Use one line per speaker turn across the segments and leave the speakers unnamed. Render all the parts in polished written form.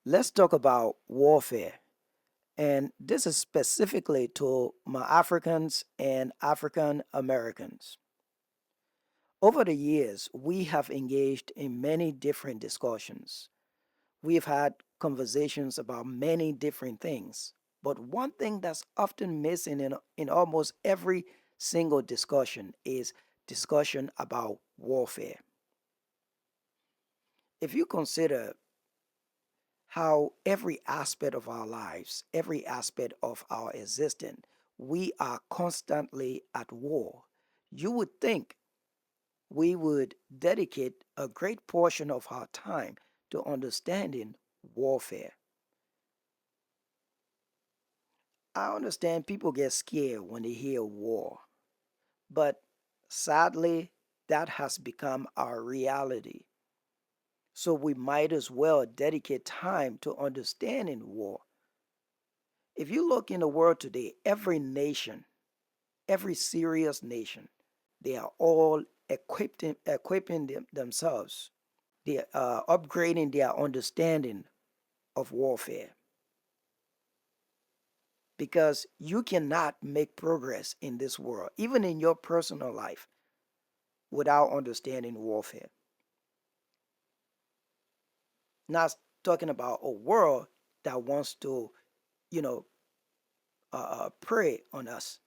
Let's talk about warfare. And this is specifically to my Africans and African Americans. Over the years, we have engaged in many different discussions. We've had conversations about many different things. But one thing that's often missing in almost every single discussion is discussion about warfare. If you consider how every aspect of our lives, every aspect of our existence, we are constantly at war. You would think we would dedicate a great portion of our time to understanding warfare. I understand people get scared when they hear war, but sadly, that has become our reality. So we might as well dedicate time to understanding war. If you look in the world today, every nation, every serious nation, they are all equipping themselves. They are upgrading their understanding of warfare because you cannot make progress in this world, even in your personal life, without understanding warfare. Not talking about a world that wants to, you know, prey on us,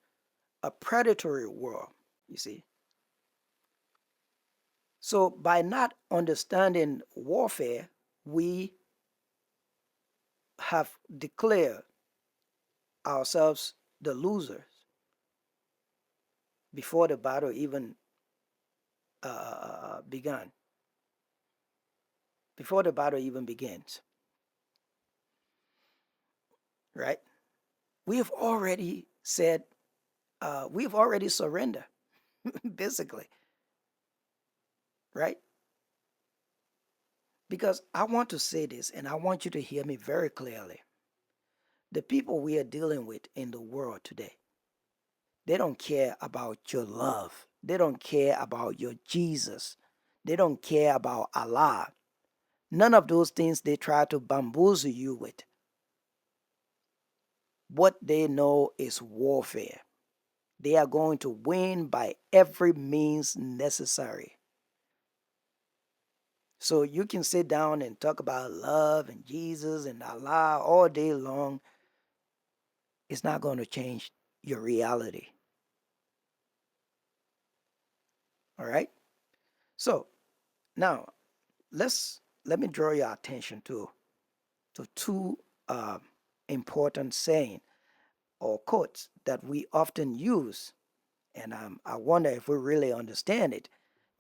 a predatory world, you see. So by not understanding warfare, we have declared ourselves the losers before the battle even began, before the battle even begins, right? We have already said, we've already surrendered, basically, right? Because I want to say this and I want you to hear me very clearly. The people we are dealing with in the world today, they don't care about your love. They don't care about your Jesus. They don't care about Allah. None of those things they try to bamboozle you with. What they know is warfare. They are going to win by every means necessary. So you can sit down and talk about love and Jesus and Allah all day long. It's not going to change your reality. All right? So now let me draw your attention to two important saying or quotes that we often use, and I wonder if we really understand it.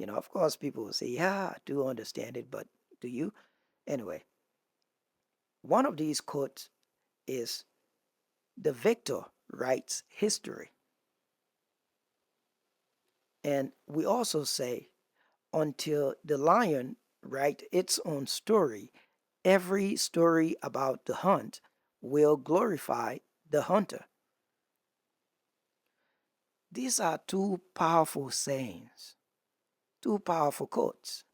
Of course, people will say, "Yeah, I do understand it," but do you? Anyway, one of these quotes is, "The victor writes history," and we also say, "Until the lion writes its own story, every story about the hunt will glorify the hunter." These are two powerful sayings, two powerful quotes.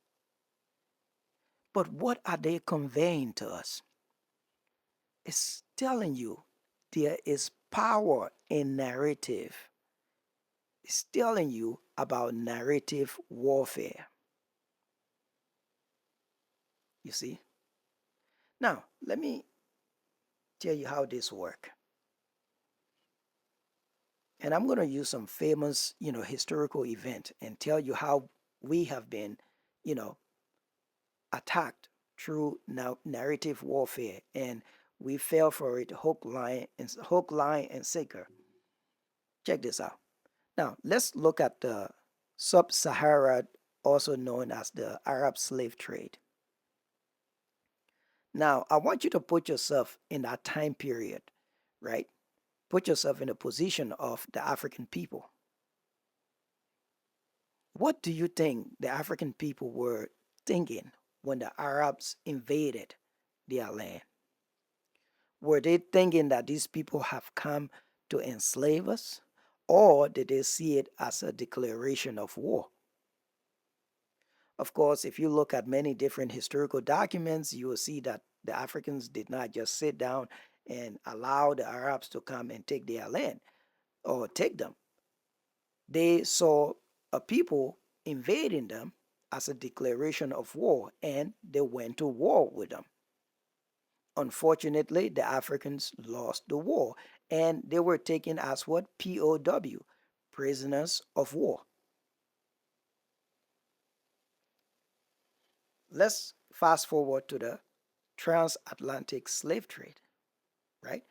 But what are they conveying to us? It's telling you there is power in narrative. It's telling you about narrative warfare. You see? Now, let me tell you how this works. And I'm going to use some famous, historical event and tell you how we have been, you know, attacked through narrative warfare, and we fell for it hook, line, and sinker. Check this out. Now let's look at the sub-Sahara, also known as the Arab slave trade. Now I want you to put yourself in that time period, right? Put yourself in the position of the African people. What do you think the African people were thinking when the Arabs invaded their land? Were they thinking that these people have come to enslave us? Or did they see it as a declaration of war? Of course, if you look at many different historical documents, you will see that the Africans did not just sit down and allow the Arabs to come and take their land or take them. They saw a people invading them as a declaration of war, and they went to war with them. Unfortunately, the Africans lost the war, and they were taken as what? POW, prisoners of war. Let's fast forward to the transatlantic slave trade, right?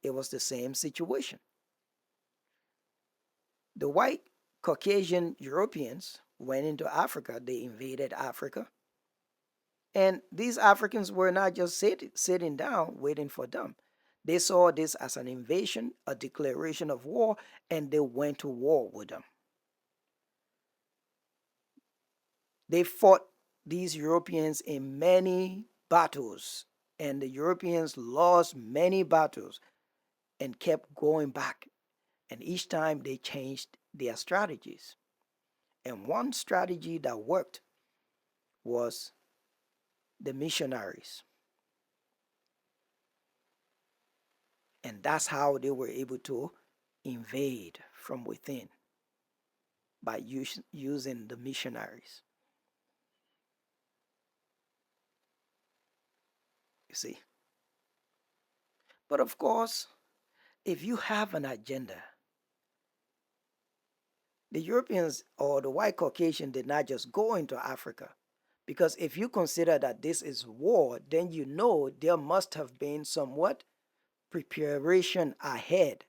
It was the same situation. The white Caucasian Europeans went into Africa, they invaded Africa, and these Africans were not just sitting down waiting for them. They saw this as an invasion, a declaration of war, and they went to war with them. They fought these Europeans in many battles, and the Europeans lost many battles and kept going back. And each time they changed their strategies. And one strategy that worked was the missionaries. And that's how they were able to invade from within by using the missionaries. You see? But of course, if you have an agenda, the Europeans or the white Caucasian did not just go into Africa. Because if you consider that this is war, then you know there must have been somewhat preparation ahead.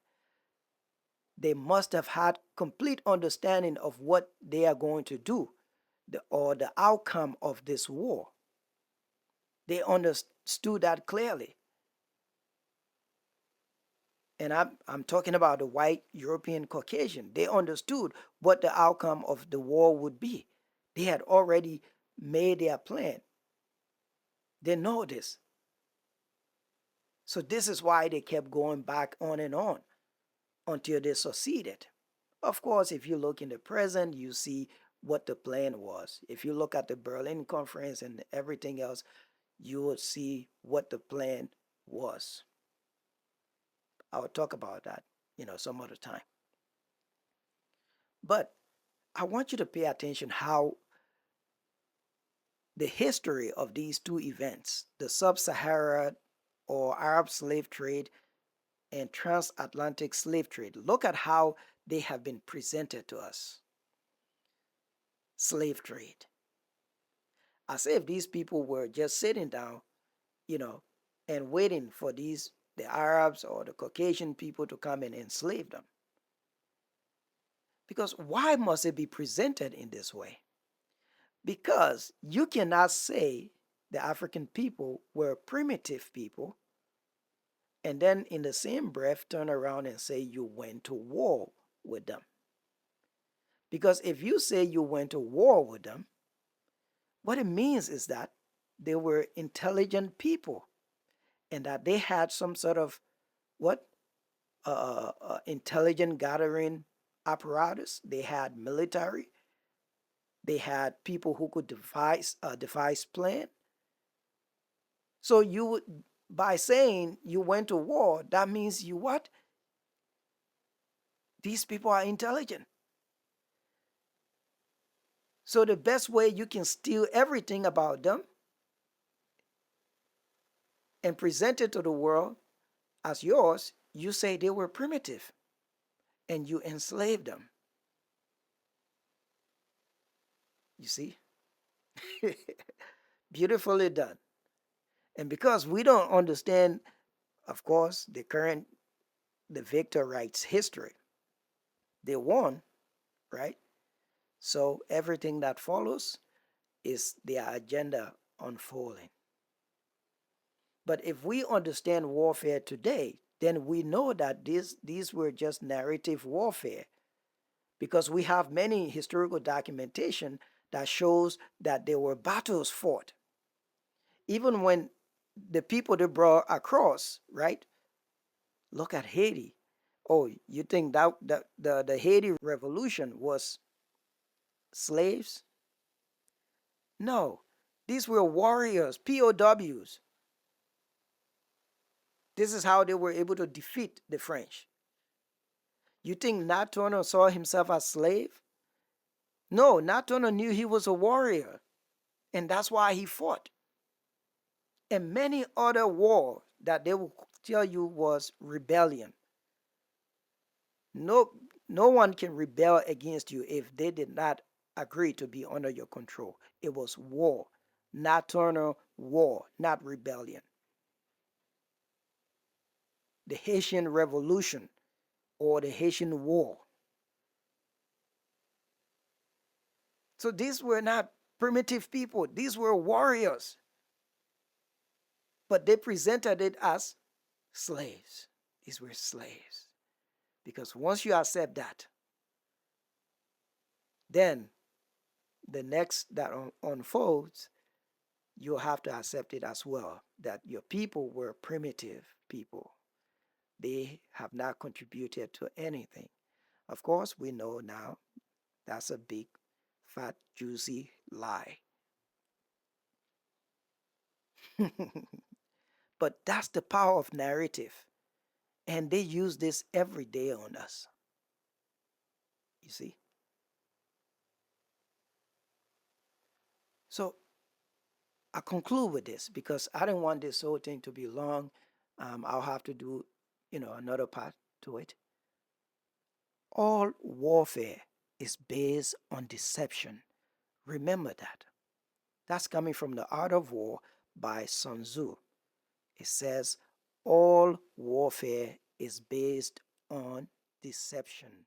They must have had complete understanding of what they are going to do or the outcome of this war. They understood that clearly. And I'm talking about the white European Caucasian. They understood what the outcome of the war would be. They had already made their plan. They know this. So this is why they kept going back on and on until they succeeded. Of course, if you look in the present, you see what the plan was. If you look at the Berlin Conference and everything else, you will see what the plan was. I'll talk about that, some other time. But I want you to pay attention how the history of these two events, the sub-Saharan or Arab slave trade and transatlantic slave trade, look at how they have been presented to us. Slave trade. As if these people were just sitting down, you know, and waiting for the Arabs or the Caucasian people to come and enslave them. Because why must it be presented in this way? Because you cannot say the African people were primitive people and then in the same breath turn around and say you went to war with them. Because if you say you went to war with them, what it means is that they were intelligent people and that they had some sort of what intelligent gathering apparatus. They had military. They had people who could devise plan. So you would, by saying you went to war, that means you what? These people are intelligent. So the best way you can steal everything about them and present it to the world as yours, you say they were primitive and you enslave them. You see? Beautifully done. And because we don't understand, of course, the victor writes history. They won, right? So everything that follows is their agenda unfolding. But if we understand warfare today, then we know that these were just narrative warfare because we have many historical documentation that shows that there were battles fought. Even when the people they brought across, right? Look at Haiti. Oh, you think that the Haiti revolution was slaves? No, these were warriors, POWs. This is how they were able to defeat the French. You think Nat Turner saw himself as slave? No, Nat Turner knew he was a warrior, and that's why he fought. And many other wars that they will tell you was rebellion. No, no one can rebel against you if they did not agree to be under your control. It was war, not Turner war, not rebellion. The Haitian Revolution or the Haitian War. So these were not primitive people, these were warriors, but they presented it as slaves. These were slaves. Because once you accept that, then the next that unfolds, you'll have to accept it as well that your people were primitive people. They have not contributed to anything. Of course, we know now that's a big, fat, juicy lie. But that's the power of narrative. And they use this every day on us. You see? So I conclude with this because I don't want this whole thing to be long. I'll have to do, another part to it. All warfare is based on deception. Remember that. That's coming from The Art of War by Sun Tzu. It says all warfare is based on deception.